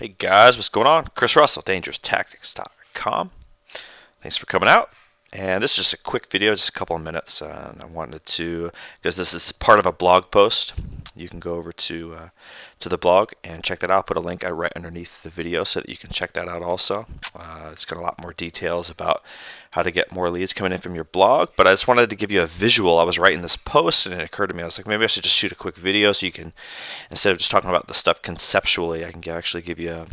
Hey guys, what's going on? Chris Russell, DangerousTactics.com. Thanks for coming out. And this is just a quick video, just a couple of minutes. And I wanted to, because this is part of a blog post, you can go over to the blog and check that out. I'll put a link right underneath the video so that you can check that out also. It's got a lot more details about how to get more leads coming in from your blog. But I just wanted to give you a visual. I was writing this post and it occurred to me, I was like, maybe I should just shoot a quick video so you can, instead of just talking about the stuff conceptually, I can actually give you,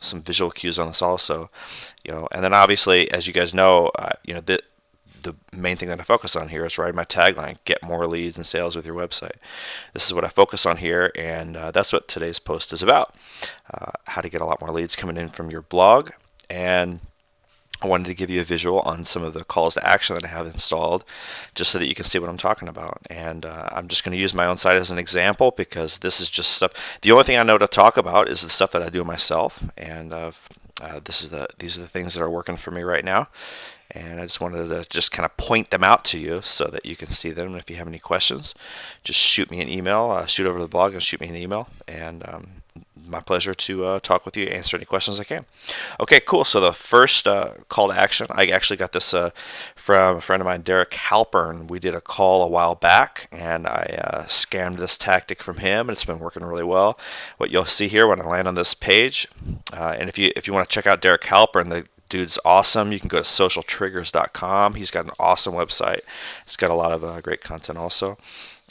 some visual cues on this also. And then obviously, as you guys know, the main thing that I focus on here is writing my tagline, get more leads and sales with your website. This is what I focus on here, and that's what today's post is about, how to get a lot more leads coming in from your blog. And I wanted to give you a visual on some of the calls to action that I have installed, just so that you can see what I'm talking about. And I'm just going to use my own site as an example, because this is just stuff. The only thing I know to talk about is the stuff that I do myself, and these are the things that are working for me right now. And I just wanted to just kind of point them out to you so that you can see them. And if you have any questions, just shoot me an email, shoot over the blog and shoot me an email. And my pleasure to talk with you, answer any questions I can. Okay, cool. So the first call to action, I actually got this from a friend of mine, Derek Halpern. We did a call a while back, and I scammed this tactic from him, and it's been working really well. What you'll see here when I land on this page, and if you want to check out Derek Halpern, the dude's awesome. You can go to socialtriggers.com. He's got an awesome website. It's got a lot of great content also.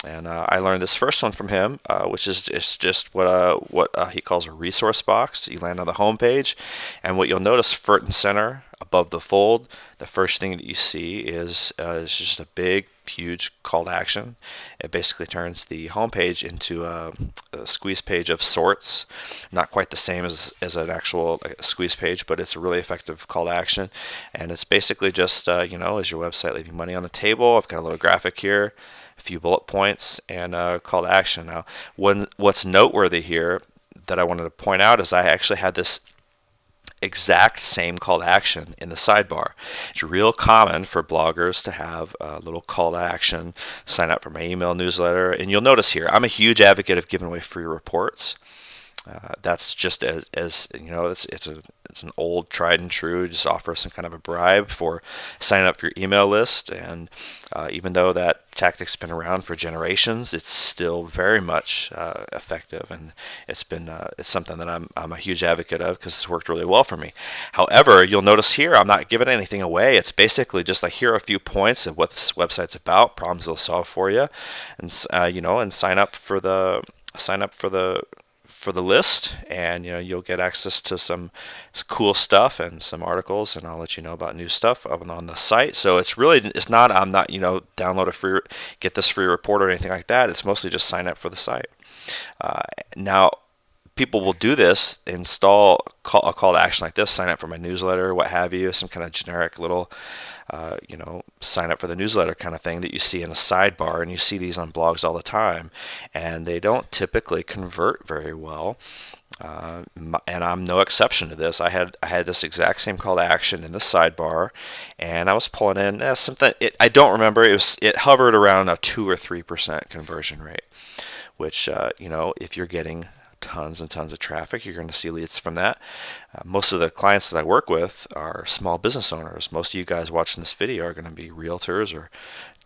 And I learned this first one from him, which is just what he calls a resource box. You land on the home page, and what you'll notice front and center above the fold, the first thing that you see is just a big, huge call to action. It basically turns the home page into a squeeze page of sorts. Not quite the same as an actual squeeze page, but it's a really effective call to action. And it's basically just, is your website leaving money on the table? I've got a little graphic here, a few bullet points, and a call to action. Now, what's noteworthy here that I wanted to point out is I actually had this exact same call to action in the sidebar. It's real common for bloggers to have a little call to action, sign up for my email newsletter, and you'll notice here, I'm a huge advocate of giving away free reports. That's just as it's an old tried and true. Just offer some kind of a bribe for signing up for your email list, and even though that tactic's been around for generations, it's still very much effective, and it's something that I'm a huge advocate of because it's worked really well for me. However, you'll notice here I'm not giving anything away. It's basically just like, here are a few points of what this website's about, problems it'll solve for you, and and sign up for the list, and you'll get access to some cool stuff and some articles, and I'll let you know about new stuff on the site. So I'm not download a free, get this free report or anything like that. It's mostly just sign up for the site. Now people will do this, install a call to action like this, sign up for my newsletter, what have you, some kind of generic little sign up for the newsletter kind of thing that you see in a sidebar, and you see these on blogs all the time, and they don't typically convert very well. And I'm no exception to this. I had this exact same call to action in the sidebar, and I was pulling in something. I don't remember. It hovered around a 2 or 3% conversion rate, which if you're getting tons and tons of traffic, you're going to see leads from that. Most of the clients that I work with are small business owners. Most of you guys watching this video are going to be realtors or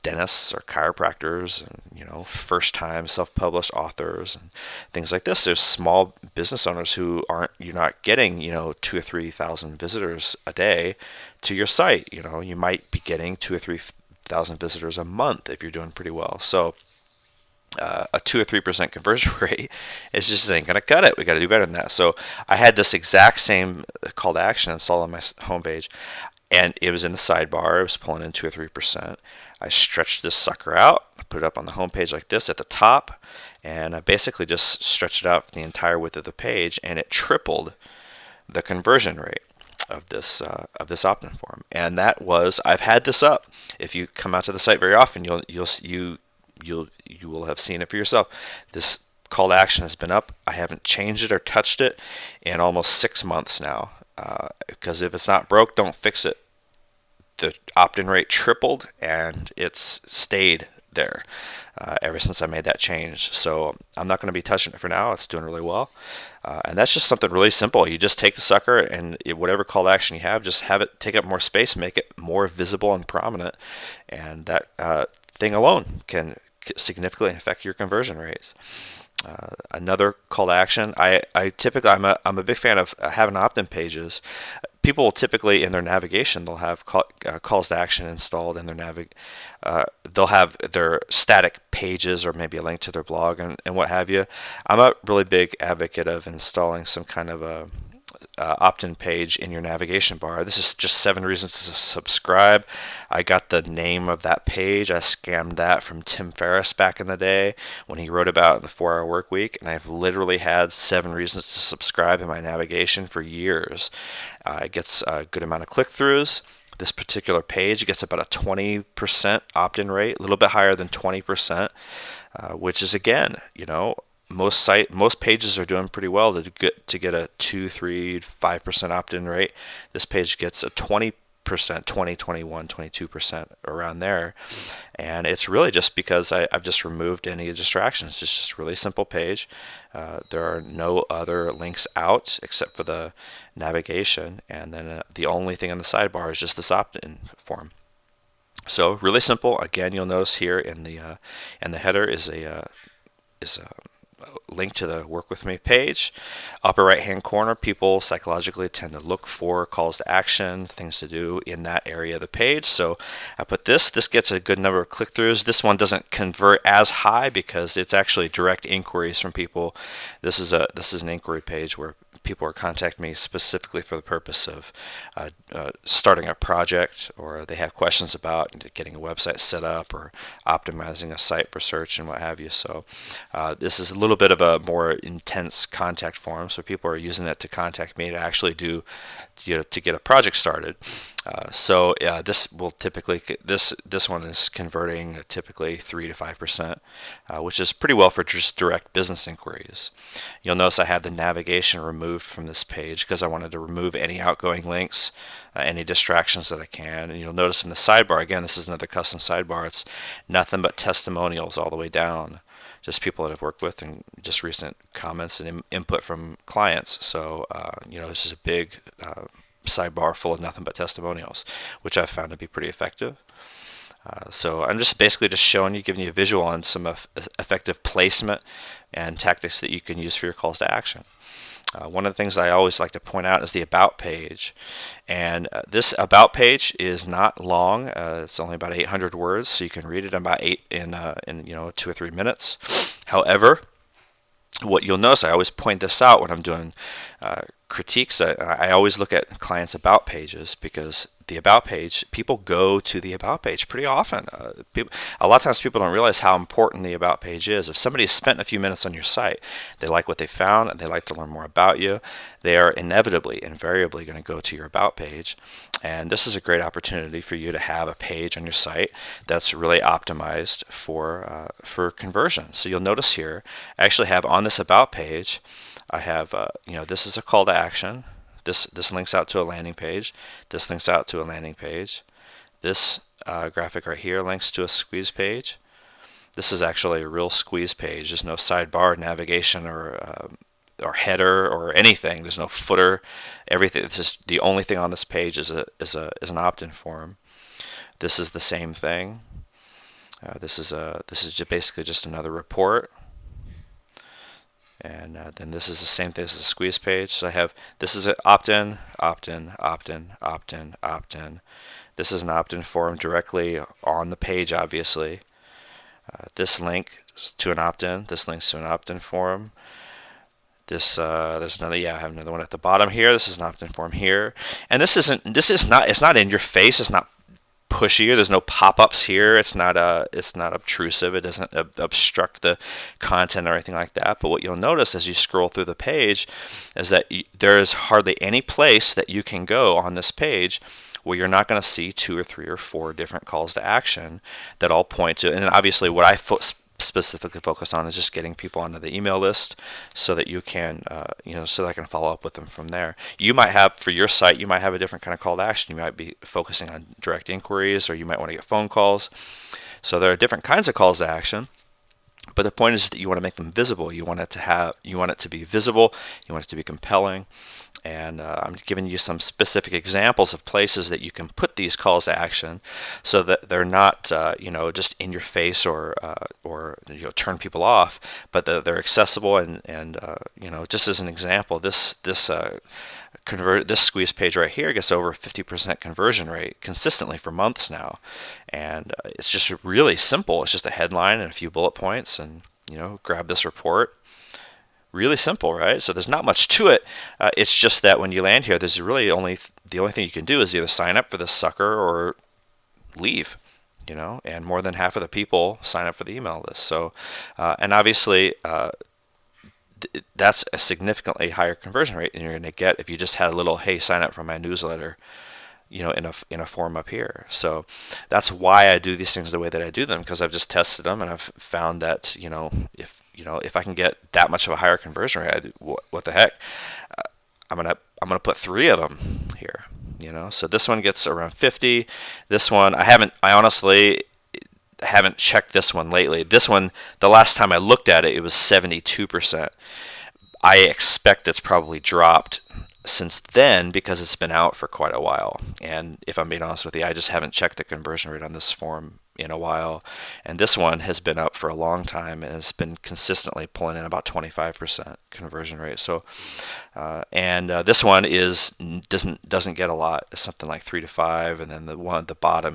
dentists or chiropractors, and first-time self-published authors and things like this. There's small business owners who you're not getting 2,000 or 3,000 visitors a day to your site. You might be getting 2,000 or 3,000 visitors a month if you're doing pretty well. So a 2 or 3% conversion rate is just ain't gonna cut it. We got to do better than that. So I had this exact same call to action installed on my homepage, and it was in the sidebar. It was pulling in 2 or 3%. I stretched this sucker out, put it up on the homepage like this at the top, and I basically just stretched it out for the entire width of the page, and it tripled the conversion rate of this opt-in form. And I've had this up. If you come out to the site very often, you will have seen it for yourself. This call to action has been up. I haven't changed it or touched it in almost 6 months now, because if it's not broke, don't fix it. The opt-in rate tripled, and it's stayed there ever since I made that change. So I'm not going to be touching it for now. It's doing really well. And that's just something really simple. You just take the sucker and whatever call to action you have, just have it take up more space, make it more visible and prominent. And that thing alone can significantly affect your conversion rates. Another call to action, I typically, I'm a big fan of having opt-in pages. People will typically in their navigation, they'll have calls to action installed in their they'll have their static pages or maybe a link to their blog and what have you. I'm a really big advocate of installing some kind of a opt-in page in your navigation bar. This is just 7 reasons to subscribe. I got the name of that page. I scammed that from Tim Ferriss back in the day when he wrote about the 4-hour work week, and I've literally had 7 reasons to subscribe in my navigation for years. It gets a good amount of click-throughs. This particular page gets about a 20% opt-in rate, a little bit higher than 20%, which is, again, most pages are doing pretty well to get a 2, 3, 5% opt-in rate. This page gets a 20%, 20, 21, 22% around there, and it's really just because I've just removed any distractions. It's just a really simple page. There are no other links out except for the navigation, and then the only thing in the sidebar is just this opt-in form. So really simple. Again, you'll notice here in the header is a link to the Work With Me page. Upper right hand corner, people psychologically tend to look for calls to action, things to do in that area of the page. So I put this gets a good number of click-throughs. This one doesn't convert as high because it's actually direct inquiries from people. This is an inquiry page where people are contacting me specifically for the purpose of starting a project, or they have questions about getting a website set up or optimizing a site for search and what have you. So this is a little bit of a more intense contact form, so people are using it to contact me to actually to get a project started. This will typically this one is converting typically 3 to 5%, which is pretty well for just direct business inquiries. You'll notice I had the navigation removed from this page because I wanted to remove any outgoing links, any distractions that I can. And you'll notice in the sidebar, again, this is another custom sidebar. It's nothing but testimonials all the way down, just people that I've worked with and just recent comments and input from clients. So this is a big sidebar full of nothing but testimonials, which I've found to be pretty effective. So I'm just basically just showing you, giving you a visual on some effective placement and tactics that you can use for your calls to action. One of the things I always like to point out is the About page, and this About page is not long. It's only about 800 words, so you can read it in about 2 or 3 minutes. However, what you'll notice, I always point this out when I'm doing critiques. I always look at clients' About pages, because the About page, people go to the About page pretty often. A lot of times people don't realize how important the About page is. If somebody has spent a few minutes on your site, they like what they found, and they like to learn more about you, they are invariably going to go to your About page. And this is a great opportunity for you to have a page on your site that's really optimized for conversion. So you'll notice here, I actually have on this About page, I have this is a call to action. This links out to a landing page. This links out to a landing page. This graphic right here links to a squeeze page. This is actually a real squeeze page. There's no sidebar, navigation, or header or anything. There's no footer. Everything. This is the only thing on this page is an opt-in form. This is the same thing. This is basically just another report. And then this is the same thing. This is a squeeze page. So I have, this is an opt-in, opt-in, opt-in, opt-in, opt-in. This is an opt-in form directly on the page, obviously. This link to an opt-in. This links to an opt-in form. There's another. I have another one at the bottom here. This is an opt-in form here. And it's not in your face. It's not pushy, or there's no pop-ups here. It's not obtrusive. It doesn't obstruct the content or anything like that. But what you'll notice as you scroll through the page is that there is hardly any place that you can go on this page where you're not going to see 2 or 3 or 4 different calls to action that all point to. And obviously, what I specifically focus on is just getting people onto the email list so that you can, so that I can follow up with them from there. You might have, for your site, you might have a different kind of call to action. You might be focusing on direct inquiries, or you might want to get phone calls. So there are different kinds of calls to action. But the point is that you want to make them visible. You want it to be visible. You want it to be compelling. And I'm giving you some specific examples of places that you can put these calls to action, so that they're not, just in your face or turn people off, but that they're accessible. And just as an example, this squeeze page right here gets over 50% conversion rate consistently for months now, and it's just really simple. It's just a headline and a few bullet points, and grab this report. Really simple, right? So there's not much to it. It's just that when you land here, there's really the only thing you can do is either sign up for this sucker or leave. And more than half of the people sign up for the email list. So, and obviously, that's a significantly higher conversion rate than you're going to get if you just had a little, hey, sign up for my newsletter, in a form up here. So that's why I do these things the way that I do them, because I've just tested them and I've found that if I can get that much of a higher conversion rate, what the heck? I'm gonna put 3 of them here. So this one gets around 50. This one I honestly haven't checked this one lately. This one, the last time I looked at it, it was 72%. I expect it's probably dropped since then because it's been out for quite a while. And if I'm being honest with you, I just haven't checked the conversion rate on this form in a while. And this one has been up for a long time and has been consistently pulling in about 25% conversion rate. So, this one doesn't get a lot. It's something like 3 to 5, and then the one at the bottom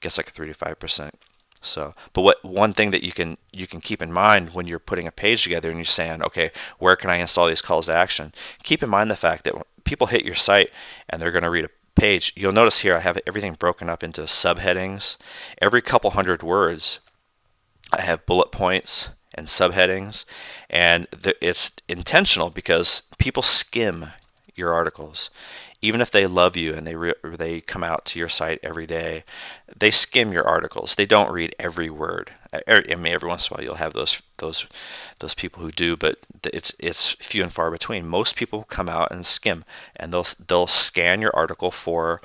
gets like 3 to 5%. So, but one thing that you can keep in mind when you're putting a page together and you're saying, okay, where can I install these calls to action? Keep in mind the fact that when people hit your site and they're going to read a page, you'll notice here I have everything broken up into subheadings. Every couple hundred words, I have bullet points and subheadings, and it's intentional because people skim your articles. Even if they love you and they come out to your site every day, they skim your articles. They don't read every word. I mean, every once in a while you'll have those people who do, but it's few and far between. Most people come out and skim, and they'll scan your article for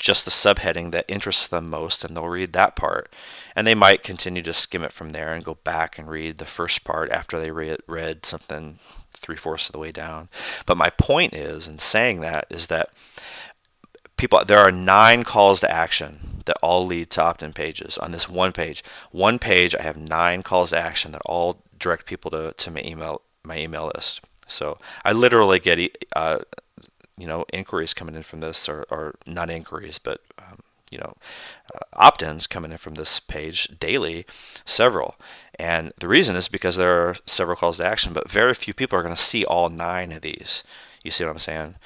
just the subheading that interests them most, and they'll read that part. And they might continue to skim it from there and go back and read the first part after they read something 3/4 of the way down. But my point is, in saying that, is that there are 9 calls to action that all lead to opt-in pages on this one page. One page, I have 9 calls to action that all direct people to my email list. So I literally get inquiries coming in from this, or not inquiries, but opt-ins coming in from this page daily, several. And the reason is because there are several calls to action, but very few people are going to see all 9 of these. You see what I'm saying?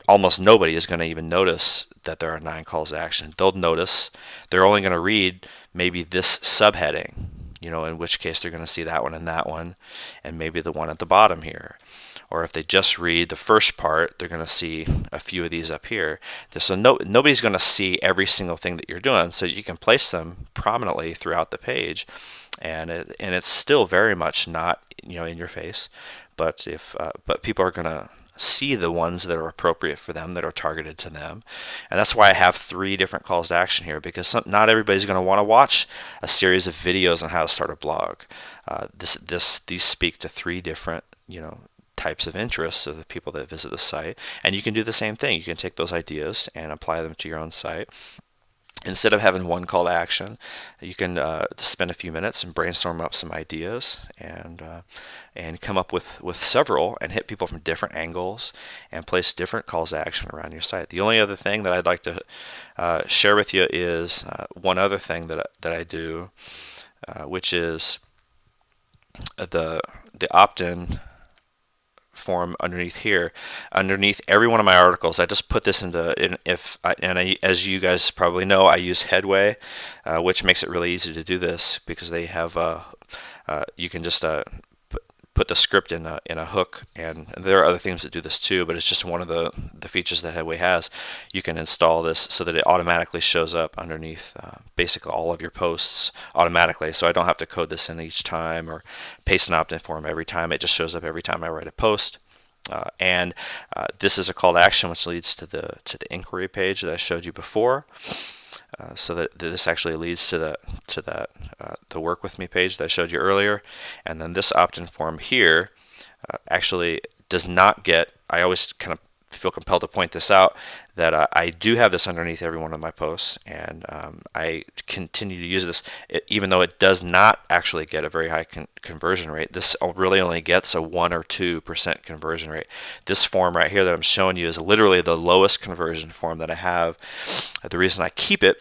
Almost nobody is going to even notice that there are 9 calls to action. They'll notice, they're only going to read maybe this subheading, in which case they're going to see that one, and maybe the one at the bottom here. Or if they just read the first part, they're going to see a few of these up here. So nobody's going to see every single thing that you're doing. So you can place them prominently throughout the page, and it's still very much not in your face. But but people are going to see the ones that are appropriate for them, that are targeted to them. And that's why I have 3 different calls to action here, because not everybody's going to want to watch a series of videos on how to start a blog. These speak to 3 different types of interests of the people that visit the site, and you can do the same thing. You can take those ideas and apply them to your own site. Instead of having one call to action, you can spend a few minutes and brainstorm up some ideas, and come up with several, and hit people from different angles and place different calls to action around your site. The only other thing that I'd like to share with you is one other thing that I do, which is the opt-in form underneath here. Underneath every one of my articles, I just put this as you guys probably know, I use Headway, which makes it really easy to do this, because they have you can just put the script in a hook, and there are other things that do this too, but it's just one of the features that Headway has. You can install this so that it automatically shows up underneath basically all of your posts automatically, so I don't have to code this in each time or paste an opt-in form every time. It just shows up every time I write a post. And this is a call to action, which leads to the inquiry page that I showed you before. So that this actually leads to the work with me page that I showed you earlier. And then this opt-in form here actually does not get, I always kind of feel compelled to point this out, that I do have this underneath every one of my posts, and I continue to use this even though it does not actually get a very high conversion rate. This really only gets a 1 or 2% conversion rate. This form right here that I'm showing you is literally the lowest conversion form that I have. The reason I keep it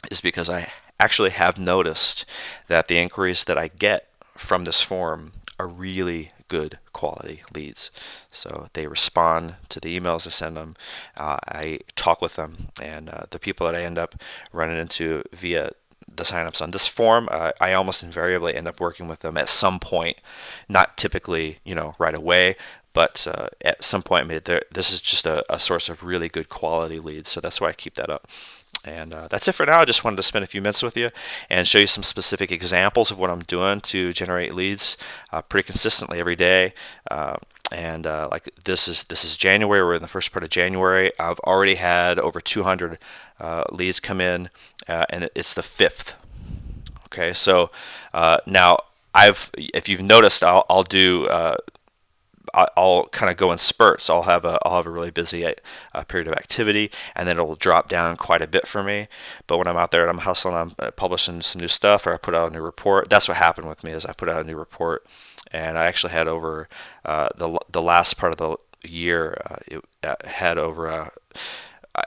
is because I actually have noticed that the inquiries that I get from this form are really good quality leads. So they respond to the emails I send them. I talk with them, and the people that I end up running into via the signups on this form, I almost invariably end up working with them at some point, not typically, right away, but at some point, this is just a source of really good quality leads. So that's why I keep that up. And that's it for now. I just wanted to spend a few minutes with you and show you some specific examples of what I'm doing to generate leads pretty consistently every day. Like this is January. We're in the first part of January. I've already had over 200 leads come in, and it's the 5th. Okay, so now if you've noticed, I'll do. I'll kind of go in spurts. I'll have a really busy period of activity, and then it'll drop down quite a bit for me. But when I'm out there and I'm hustling, I'm publishing some new stuff, or I put out a new report. That's what happened with me. Is I put out a new report, and I actually had over the last part of the year. It had over.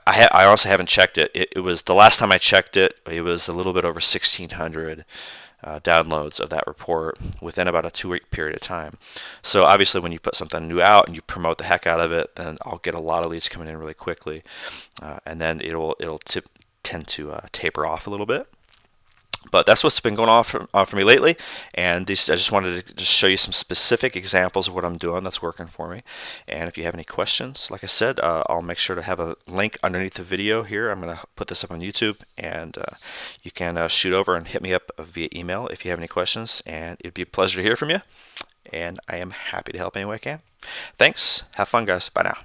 I also haven't checked it. It was the last time I checked it. It was a little bit over 1,600. Downloads of that report within about a 2-week period of time. So obviously when you put something new out and you promote the heck out of it, then I'll get a lot of leads coming in really quickly, and then it'll tend to taper off a little bit. But that's what's been going on for me lately, and I just wanted to just show you some specific examples of what I'm doing that's working for me. And if you have any questions, like I said, I'll make sure to have a link underneath the video here. I'm going to put this up on YouTube, and you can shoot over and hit me up via email if you have any questions, and it'd be a pleasure to hear from you, and I am happy to help any way I can. Thanks. Have fun, guys. Bye now.